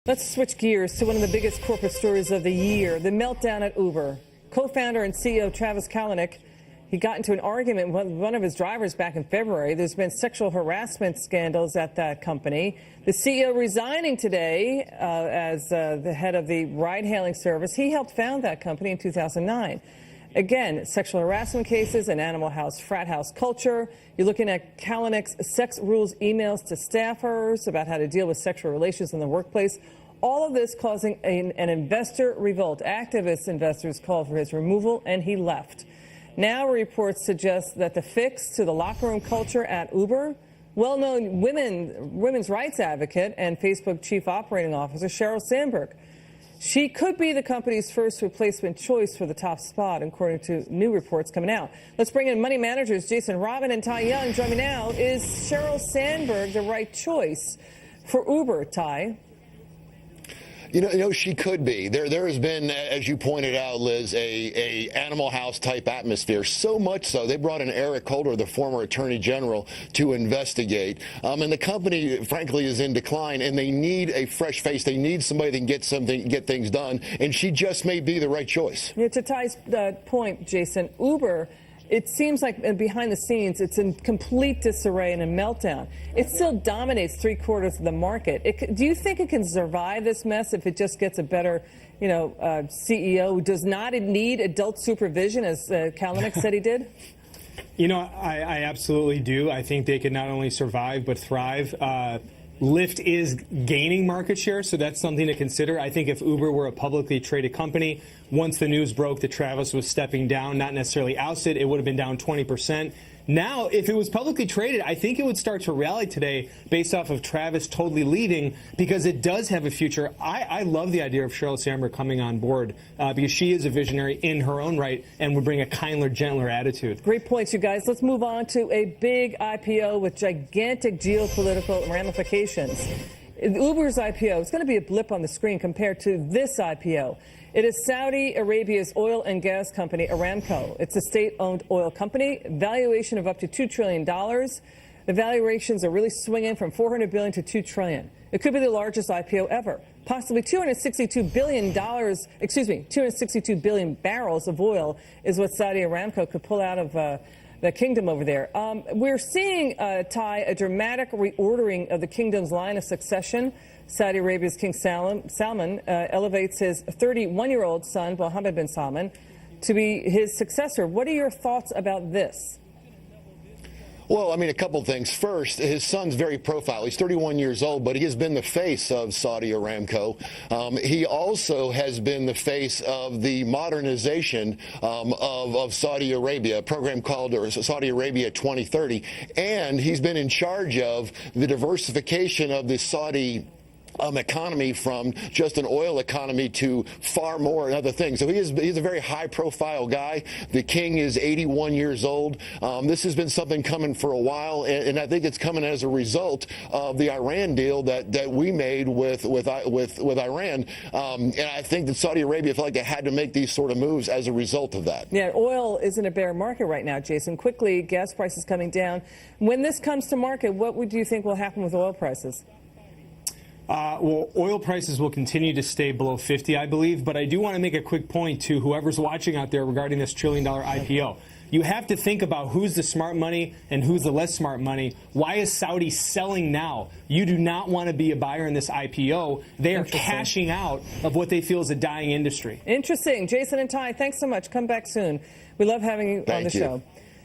Let's switch gears to one of the biggest corporate stories of the year, the meltdown at Uber. Co-founder and CEO Travis Kalanick, he got into an argument with one of his drivers back in February. There's been sexual harassment scandals at that company. The CEO resigning today as the head of the ride-hailing service. He helped found that company in 2009. Again, sexual harassment cases, an animal house, frat house culture. You're looking at Kalanick's sex rules emails to staffers about how to deal with sexual relations in the workplace. All of this causing an investor revolt. Activist investors called for his removal, and he left. Now reports suggest that the fix to the locker room culture at Uber, well-known women's rights advocate and Facebook chief operating officer Sheryl Sandberg, she could be the company's first replacement choice for the top spot, according to new reports coming out. Let's bring in money managers Jason Rotman and Ty Young. Join me now. Is Sheryl Sandberg the right choice for Uber, Ty? You know, she could be. There has been, as you pointed out, Liz, a Animal House type atmosphere. So much so, they brought in Eric Holder, the former Attorney General, to investigate. And the company, frankly, is in decline, and they need a fresh face. They need somebody that can get things done, and she just may be the right choice. Yeah, to Ty's point, Jason, Uber, it seems like behind the scenes, it's in complete disarray and a meltdown. It still dominates 3/4 of the market. Do you think it can survive this mess if it just gets a better, CEO who does not need adult supervision, as Kalanick said he did? You know, I absolutely do. I think they can not only survive but thrive. Lyft is gaining market share, so that's something to consider. I think if Uber were a publicly traded company, once the news broke that Travis was stepping down, not necessarily ousted, it would have been down 20%. Now, if it was publicly traded, I think it would start to rally today based off of Travis totally leaving, because it does have a future. I love the idea of Sheryl Sandberg coming on board because she is a visionary in her own right and would bring a kinder, gentler attitude. Great points, you guys. Let's move on to a big IPO with gigantic geopolitical ramifications. Uber's IPO is going to be a blip on the screen compared to this IPO. It is Saudi Arabia's oil and gas company, Aramco. It's a state-owned oil company, valuation of up to $2 trillion. The valuations are really swinging from $400 billion to $2 trillion. It could be the largest IPO ever. Possibly $262 billion barrels of oil is what Saudi Aramco could pull out of the kingdom over there. We're seeing, Ty, a dramatic reordering of the kingdom's line of succession. Saudi Arabia's King Salman elevates his 31-year-old son, Mohammad Bin Salman, to be his successor. What are your thoughts about this? Well, I mean, a couple things. First, his son's very profile. He's 31 years old, but he has been the face of Saudi Aramco. He also has been the face of the modernization of Saudi Arabia, a program called Saudi Arabia 2030. And he's been in charge of the diversification of the Saudi economy from just an oil economy to far more and other things. So he's a very high-profile guy. The king is 81 years old. This has been something coming for a while, and I think it's coming as a result of the Iran deal that we made with Iran. And I think that Saudi Arabia felt like they had to make these sort of moves as a result of that. Yeah, oil is in a bear market right now, Jason. Quickly, gas prices coming down. When this comes to market, what would you think will happen with oil prices? Well, oil prices will continue to stay below 50, I believe. But I do want to make a quick point to whoever's watching out there regarding this $1 trillion IPO. You have to think about who's the smart money and who's the less smart money. Why is Saudi selling now? You do not want to be a buyer in this IPO. They are cashing out of what they feel is a dying industry. Interesting. Jason and Ty, thanks so much. Come back soon. We love having you on the show.